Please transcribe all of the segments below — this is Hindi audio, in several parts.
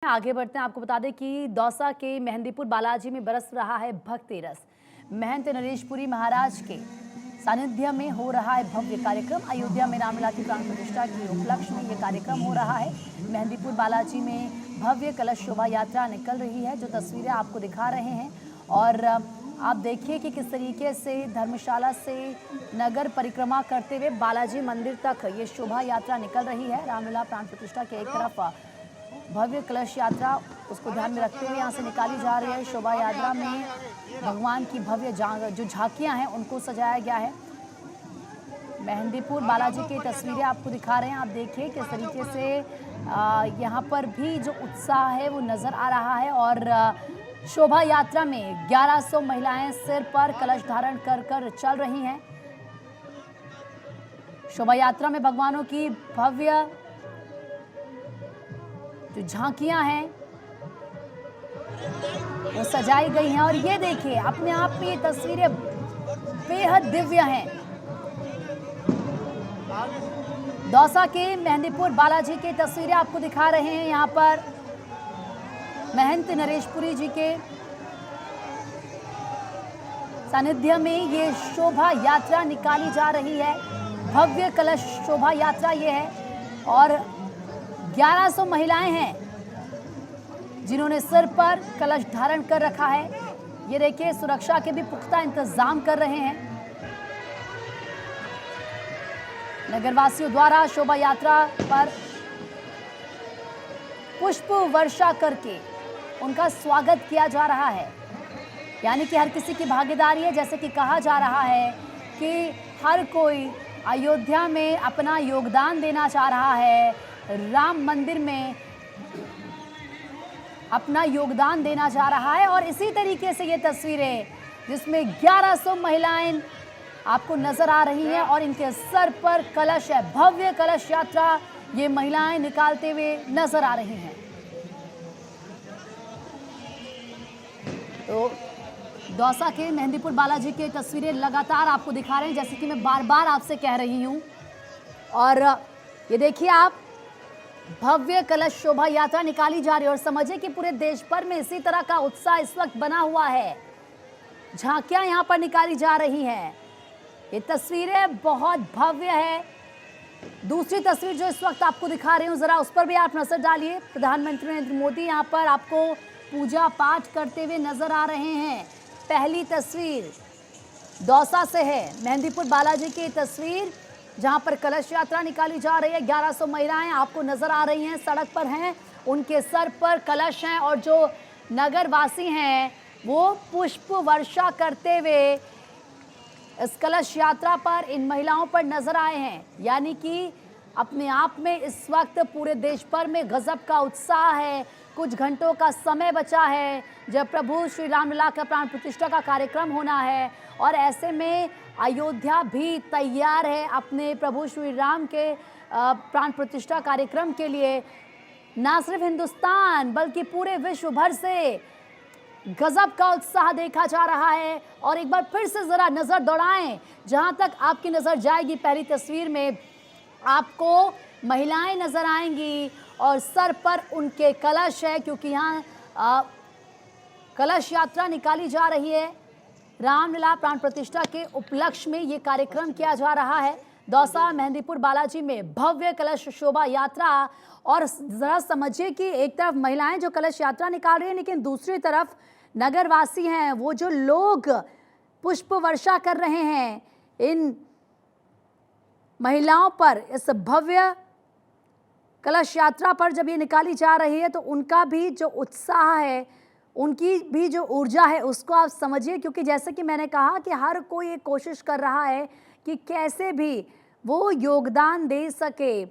आगे बढ़ते हैं। आपको बता दें कि दौसा के मेहंदीपुर बालाजी में बरस रहा है भक्ति रस। महंत नरेशपुरी महाराज के सानिध्य में हो रहा है भव्य कार्यक्रम। अयोध्या में रामलला की प्राण प्रतिष्ठा के उपलक्ष्य में ये कार्यक्रम हो रहा है। मेहंदीपुर बालाजी में भव्य कलश शोभा यात्रा निकल रही है, जो तस्वीरें आपको दिखा रहे हैं। और आप देखिए कि किस तरीके से धर्मशाला से नगर परिक्रमा करते हुए बालाजी मंदिर तक ये शोभा यात्रा निकल रही है। रामलला प्राण प्रतिष्ठा के एक तरफ भव्य कलश यात्रा, उसको ध्यान में रखते हुए यहाँ से निकाली जा रही है। शोभा यात्रा में भगवान की भव्य जो झांकियाँ हैं उनको सजाया गया है। मेहंदीपुर बालाजी की तस्वीरें आपको दिखा रहे हैं। आप देखिए किस तरीके से यहाँ पर भी जो उत्साह है वो नज़र आ रहा है। और शोभा यात्रा में 1100 महिलाएं सिर पर कलश धारण कर चल रही हैं। शोभा यात्रा में भगवानों की भव्य जो झांकियां हैं वो सजाई गई हैं। और ये देखिए, अपने आप में ये तस्वीरें बेहद दिव्य हैं। दौसा के मेहंदीपुर बालाजी की तस्वीरें आपको दिखा रहे हैं। यहाँ पर महंत नरेशपुरी जी के सानिध्य में ये शोभा यात्रा निकाली जा रही है। भव्य कलश शोभा यात्रा ये है। और 1100 महिलाएं हैं जिन्होंने सिर पर कलश धारण कर रखा है। ये देखिए, सुरक्षा के भी पुख्ता इंतजाम कर रहे हैं। नगरवासियों द्वारा शोभा यात्रा पर पुष्प वर्षा करके उनका स्वागत किया जा रहा है। यानी कि हर किसी की भागीदारी है। जैसे कि कहा जा रहा है कि हर कोई अयोध्या में अपना योगदान देना चाह रहा है, राम मंदिर में अपना योगदान देना चाह रहा है। और इसी तरीके से ये तस्वीरें जिसमें 1100 महिलाएं आपको नजर आ रही हैं और इनके सर पर कलश है। भव्य कलश यात्रा ये महिलाएं निकालते हुए नजर आ रही हैं। तो दौसा के मेहंदीपुर बालाजी की तस्वीरें लगातार आपको दिखा रहे हैं, जैसे कि मैं बार बार आपसे कह रही हूं। और ये देखिए, आप भव्य कलश शोभा यात्रा निकाली जा रही है। और समझिए कि पूरे देश भर में इसी तरह का उत्साह इस वक्त बना हुआ है। झांकियां यहां पर निकाली जा रही हैं। ये तस्वीरें बहुत भव्य है। दूसरी तस्वीर जो इस वक्त आपको दिखा रही हूं, जरा उस पर भी आप नजर डालिए। प्रधानमंत्री नरेंद्र मोदी यहां पर आपको पूजा पाठ करते हुए नजर आ रहे हैं। पहली तस्वीर दौसा से है, मेहंदीपुर बालाजी की तस्वीर जहां पर कलश यात्रा निकाली जा रही है। 1100 महिलाएं आपको नजर आ रही हैं, सड़क पर हैं, उनके सर पर कलश हैं। और जो नगरवासी हैं वो पुष्प वर्षा करते हुए इस कलश यात्रा पर इन महिलाओं पर नजर आए हैं। यानी कि अपने आप में इस वक्त पूरे देश भर में गजब का उत्साह है। कुछ घंटों का समय बचा है जब प्रभु श्री रामलला का प्राण प्रतिष्ठा का कार्यक्रम होना है। और ऐसे में अयोध्या भी तैयार है अपने प्रभु श्री राम के प्राण प्रतिष्ठा कार्यक्रम के लिए। ना सिर्फ हिंदुस्तान बल्कि पूरे विश्व भर से गजब का उत्साह देखा जा रहा है। और एक बार फिर से जरा नजर दौड़ाएं, जहां तक आपकी नजर जाएगी पहली तस्वीर में आपको महिलाएं नजर आएंगी और सर पर उनके कलश है, क्योंकि यहाँ कलश यात्रा निकाली जा रही है। रामलला प्राण प्रतिष्ठा के उपलक्ष्य में ये कार्यक्रम किया जा रहा है। दौसा मेहंदीपुर बालाजी में भव्य कलश शोभा यात्रा। और जरा समझिए कि एक तरफ महिलाएं जो कलश यात्रा निकाल रही हैं, लेकिन दूसरी तरफ नगरवासी हैं, वो जो लोग पुष्प वर्षा कर रहे हैं इन महिलाओं पर। इस भव्य कलश यात्रा पर जब ये निकाली जा रही है तो उनका भी जो उत्साह है, उनकी भी जो ऊर्जा है, उसको आप समझिए। क्योंकि जैसे कि मैंने कहा कि हर कोई ये कोशिश कर रहा है कि कैसे भी वो योगदान दे सके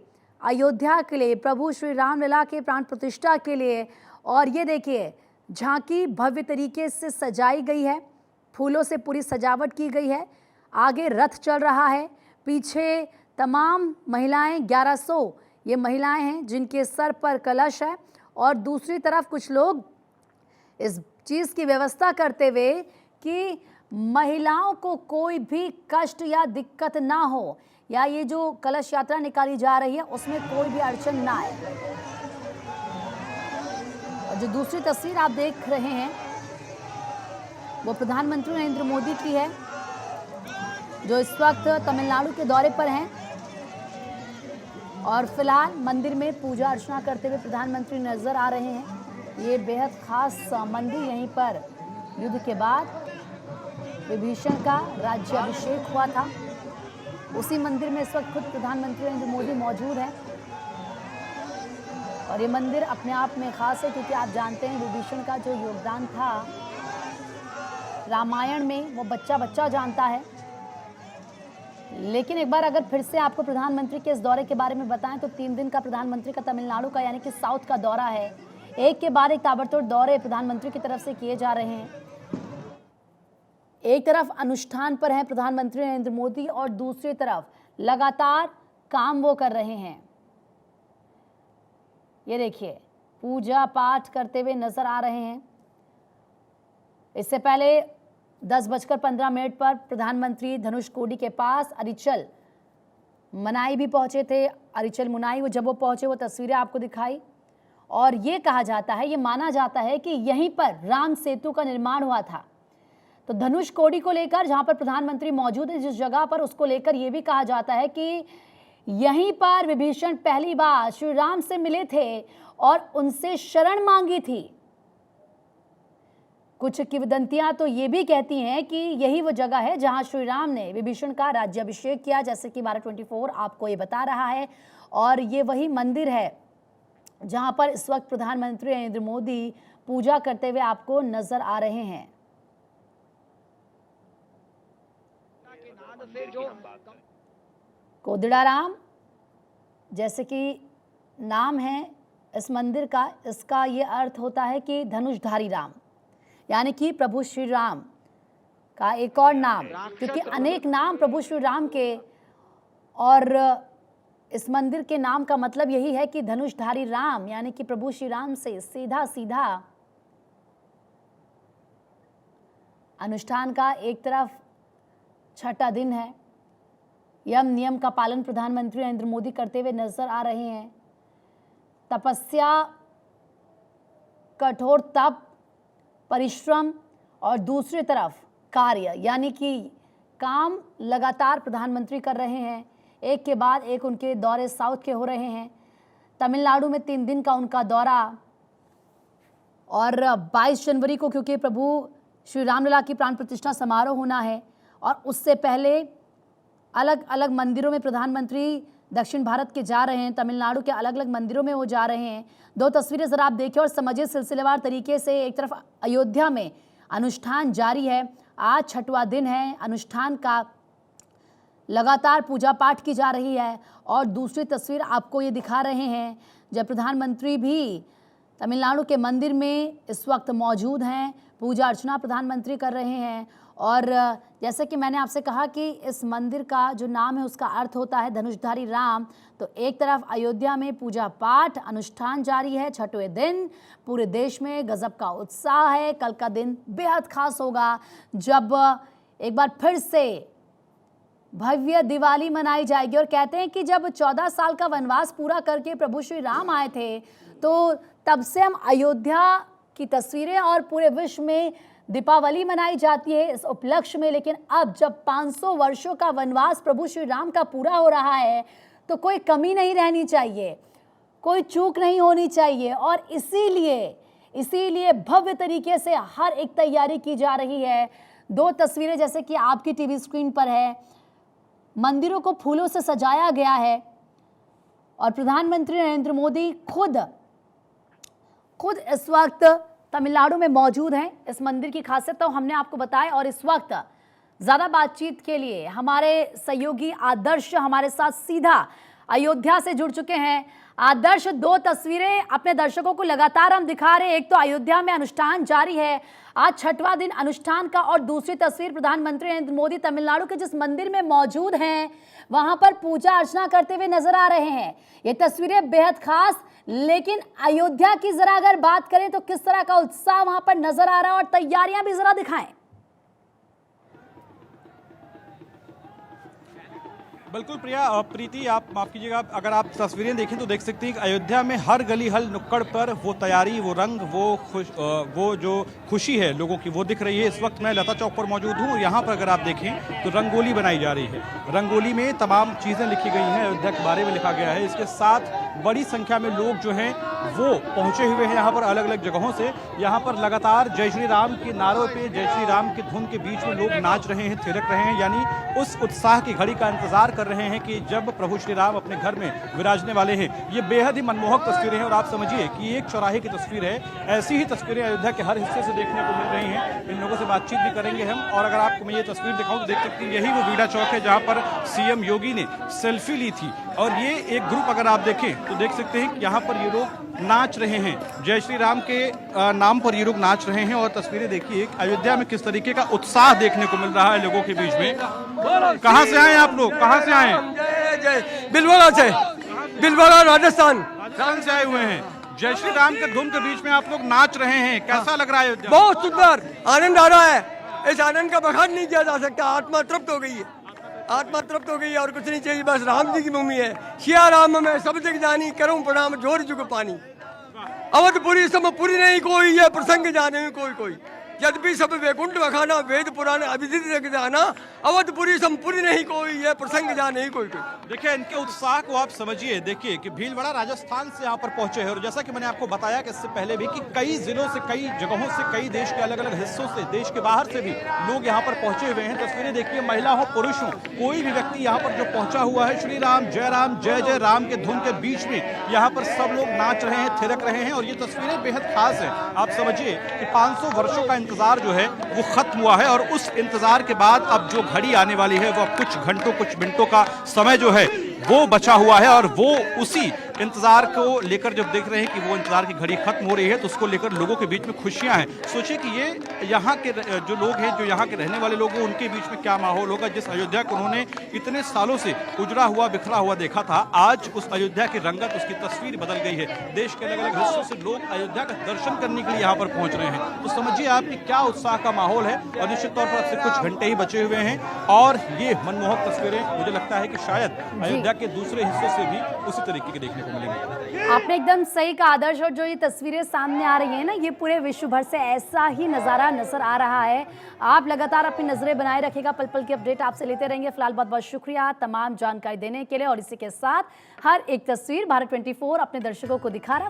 अयोध्या के लिए, प्रभु श्री रामलला के प्राण प्रतिष्ठा के लिए। और ये देखिए, झांकी भव्य तरीके से सजाई गई है, फूलों से पूरी सजावट की गई है। आगे रथ चल रहा है, पीछे तमाम महिलाएं 1100 ये महिलाएं हैं जिनके सर पर कलश है। और दूसरी तरफ कुछ लोग इस चीज़ की व्यवस्था करते हुए कि महिलाओं को कोई भी कष्ट या दिक्कत ना हो, या ये जो कलश यात्रा निकाली जा रही है उसमें कोई भी अड़चन ना आए। जो दूसरी तस्वीर आप देख रहे हैं वो प्रधानमंत्री नरेंद्र मोदी की है, जो इस वक्त तमिलनाडु के दौरे पर हैं और फिलहाल मंदिर में पूजा अर्चना करते हुए प्रधानमंत्री नजर आ रहे हैं। ये बेहद खास मंदिर, यहीं पर युद्ध के बाद विभीषण का राज्याभिषेक हुआ था। उसी मंदिर में इस वक्त खुद प्रधानमंत्री नरेंद्र मोदी मौजूद हैं और ये मंदिर अपने आप में खास है क्योंकि आप जानते हैं विभीषण का जो योगदान था रामायण में वो बच्चा बच्चा जानता है। लेकिन एक बार अगर फिर से आपको प्रधानमंत्री के इस दौरे के बारे में बताएं तो 3 दिन का प्रधानमंत्री का तमिलनाडु का यानी कि साउथ का दौरा है। एक के बाद एक ताबड़तोड़ दौरे प्रधानमंत्री की तरफ से किए जा रहे हैं। एक तरफ अनुष्ठान पर हैं प्रधानमंत्री नरेंद्र मोदी और दूसरी तरफ लगातार काम वो कर रहे हैं। ये देखिए पूजा पाठ करते हुए नजर आ रहे हैं। इससे पहले 10:15 पर प्रधानमंत्री धनुषकोडी के पास अरिचल मनाई भी पहुंचे थे। अरिचल मुनाई जब वो पहुंचे वो तस्वीरें आपको दिखाई और ये कहा जाता है, ये माना जाता है कि यहीं पर राम सेतु का निर्माण हुआ था। तो धनुषकोडी को लेकर जहां पर प्रधानमंत्री मौजूद है जिस जगह पर, उसको लेकर यह भी कहा जाता है कि यहीं पर विभीषण पहली बार श्री राम से मिले थे और उनसे शरण मांगी थी। कुछ किंवदंतियां तो ये भी कहती हैं कि यही वो जगह है जहां श्री राम ने विभीषण का राज्याभिषेक किया, जैसे कि 12/24 आपको ये बता रहा है। और ये वही मंदिर है जहां पर इस वक्त प्रधानमंत्री नरेंद्र मोदी पूजा करते हुए आपको नजर आ रहे हैं। कोदड़ाराम जैसे कि नाम है इस मंदिर का, इसका ये अर्थ होता है कि धनुषधारी राम, यानी कि प्रभु श्री राम का एक और नाम, क्योंकि अनेक नाम प्रभु श्री राम के, और इस मंदिर के नाम का मतलब यही है कि धनुषधारी राम यानी कि प्रभु श्री राम से सीधा सीधा अनुष्ठान का एक तरफ छठा दिन है। यम नियम का पालन प्रधानमंत्री नरेंद्र मोदी करते हुए नजर आ रहे हैं। तपस्या, कठोर तप, परिश्रम और दूसरी तरफ कार्य यानी कि काम लगातार प्रधानमंत्री कर रहे हैं। एक के बाद एक उनके दौरे साउथ के हो रहे हैं। तमिलनाडु में 3 दिन का उनका दौरा और 22 जनवरी को क्योंकि प्रभु श्री रामलला की प्राण प्रतिष्ठा समारोह होना है और उससे पहले अलग अलग मंदिरों में प्रधानमंत्री दक्षिण भारत के जा रहे हैं। तमिलनाडु के अलग अलग मंदिरों में वो जा रहे हैं। 2 तस्वीरें ज़रा आप देखिए और समझिए सिलसिलेवार तरीके से। एक तरफ अयोध्या में अनुष्ठान जारी है, आज 6वां दिन है अनुष्ठान का, लगातार पूजा पाठ की जा रही है। और दूसरी तस्वीर आपको ये दिखा रहे हैं जब प्रधानमंत्री भी तमिलनाडु के मंदिर में इस वक्त मौजूद हैं, पूजा अर्चना प्रधानमंत्री कर रहे हैं। और जैसे कि मैंने आपसे कहा कि इस मंदिर का जो नाम है उसका अर्थ होता है धनुषधारी राम। तो एक तरफ अयोध्या में पूजा पाठ अनुष्ठान जारी है, 6वें दिन, पूरे देश में गजब का उत्साह है। कल का दिन बेहद खास होगा जब एक बार फिर से भव्य दिवाली मनाई जाएगी। और कहते हैं कि जब 14 साल का वनवास पूरा करके प्रभु श्री राम आए थे तो तब से हम अयोध्या की तस्वीरें और पूरे विश्व में दीपावली मनाई जाती है इस उपलक्ष्य में। लेकिन अब जब 500 वर्षों का वनवास प्रभु श्री राम का पूरा हो रहा है तो कोई कमी नहीं रहनी चाहिए, कोई चूक नहीं होनी चाहिए। और इसीलिए भव्य तरीके से हर एक तैयारी की जा रही है। 2 तस्वीरें जैसे कि आपकी टीवी स्क्रीन पर है, मंदिरों को फूलों से सजाया गया है और प्रधानमंत्री नरेंद्र मोदी खुद इस वक्त तमिलनाडु में मौजूद हैं। इस मंदिर की खासियत तो हमने आपको बताया। और इस वक्त ज़्यादा बातचीत के लिए हमारे सहयोगी आदर्श हमारे साथ सीधा अयोध्या से जुड़ चुके हैं। आदर्श, 2 तस्वीरें अपने दर्शकों को लगातार हम दिखा रहे हैं। एक तो अयोध्या में अनुष्ठान जारी है, आज 6वां दिन अनुष्ठान का, और दूसरी तस्वीर प्रधानमंत्री नरेंद्र मोदी तमिलनाडु के जिस मंदिर में मौजूद हैं वहां पर पूजा अर्चना करते हुए नजर आ रहे हैं। ये तस्वीरें बेहद खास। लेकिन अयोध्या की जरा अगर बात करें तो किस तरह का उत्साह वहां पर नजर आ रहा है और तैयारियां भी जरा दिखाएं। बिल्कुल प्रिया प्रीति, आप माफ कीजिएगा, अगर आप तस्वीरें देखें तो देख सकते हैं कि अयोध्या में हर गली हर नुक्कड़ पर वो तैयारी, वो रंग, वो जो खुशी है लोगों की वो दिख रही है। इस वक्त मैं लता चौक पर मौजूद हूँ और यहाँ पर अगर आप देखें तो रंगोली बनाई जा रही है। रंगोली में तमाम चीज़ें लिखी गई हैं, अयोध्या के बारे में लिखा गया है। इसके साथ बड़ी संख्या में लोग जो हैं वो पहुंचे हुए हैं यहाँ पर अलग अलग जगहों से। यहाँ पर लगातार जय श्री राम के नारों पे, जय श्री राम की धुन के बीच में लोग नाच रहे हैं, थिरक रहे हैं, यानी उस उत्साह की घड़ी का इंतजार कर रहे हैं कि जब प्रभु श्री राम अपने घर में विराजने वाले हैं। ये बेहद ही मनमोहक तस्वीरें हैं और आप समझिए कि एक चौराहे की तस्वीर है। ऐसी ही तस्वीरें अयोध्या के हर हिस्से से देखने को मिल रही हैं। इन लोगों से बातचीत भी करेंगे हम। और अगर आपको मैं ये तस्वीर दिखाऊं तो देख सकते हैं यही वो बीड़ा चौक है जहाँ पर सीएम योगी ने सेल्फी ली थी। और ये एक ग्रुप अगर आप देखें तो देख सकते हैं कि यहाँ पर ये लोग नाच रहे हैं, जय श्री राम के नाम पर ये लोग नाच रहे हैं। और तस्वीरें देखिए अयोध्या में किस तरीके का उत्साह देखने को मिल रहा है लोगों के बीच में। कहाँ से आए आप लोग, कहाँ से आए? बिलवाड़ा से, बिलवाड़ा राजस्थान से आए हुए हैं। जय श्री राम के धुन के बीच में आप लोग नाच रहे हैं, कैसा लग रहा है अयोध्या? बहुत सुंदर आनंद आ रहा है। इस आनंद का बखान नहीं किया जा सकता। आत्मा तृप्त हो गई है, आत्मा तृप्त हो गई है और कुछ नहीं चाहिए, बस राम जी की भूमि है। सिया राम में सब जग जानी, करूं प्रणाम जोर जुग पानी। अवधपुरी सब पुरी नहीं कोई, ये प्रसंग जाने कोई कोई। यद्यपि सब वैकुंठ बखाना, वेद पुराण अभिदित जग जाना। अवधपुरी संपूरी नहीं कोई, ये प्रसंग जाने कोई कोई। देखिए इनके उत्साह को आप समझिए। देखिए कि भीलवाड़ा राजस्थान से यहाँ पर पहुंचे हैं और जैसा कि मैंने आपको बताया कि इससे पहले भी कि कई जिलों से, कई जगहों से, कई देश के अलग अलग हिस्सों से, देश के बाहर से भी लोग यहाँ पर पहुंचे हुए हैं। तस्वीरें देखिए, महिला हो पुरुष हो, कोई भी व्यक्ति यहाँ पर जो पहुंचा हुआ है, श्री राम जय जय राम के धुन के बीच में यहाँ पर सब लोग नाच रहे हैं, थिरक रहे हैं। और ये तस्वीरें बेहद खास है। आप समझिए कि 500 वर्षों का इंतजार जो है वो खत्म हुआ है और उस इंतजार के बाद अब जो घड़ी आने वाली है वो कुछ घंटों, कुछ मिनटों का समय जो है वो बचा हुआ है। और वो उसी इंतजार को लेकर जब देख रहे हैं कि वो इंतजार की घड़ी खत्म हो रही है तो उसको लेकर लोगों के बीच में खुशियां हैं। सोचिए कि ये यहाँ के जो लोग हैं, जो यहाँ के रहने वाले लोग हैं, उनके बीच में क्या माहौल होगा। जिस अयोध्या को उन्होंने इतने सालों से उजड़ा हुआ, बिखरा हुआ देखा था, आज उस अयोध्या की रंगत, उसकी तस्वीर बदल गई है। देश के अलग अलग हिस्सों से लोग अयोध्या का दर्शन करने के लिए यहाँ पर पहुंच रहे हैं। तो समझिए आप कि क्या उत्साह का माहौल है। और निश्चित तौर पर अब से कुछ घंटे ही बचे हुए हैं और ये मनमोहक तस्वीरें मुझे लगता है कि शायद अयोध्या के दूसरे हिस्सों से भी उसी तरीके के देखने को मिलेंगे। आपने एकदम सही कहा आदर्श। और जो ये तस्वीरें सामने आ रही है ना, ये पूरे विश्व भर से ऐसा ही नज़ारा नजर आ रहा है। आप लगातार अपनी नजरें बनाए रखिएगा, पल पल की अपडेट आपसे लेते रहेंगे। फिलहाल बहुत बहुत शुक्रिया तमाम जानकारी देने के लिए। और इसी के साथ हर एक तस्वीर भारत 24 अपने दर्शकों को दिखा रहा है।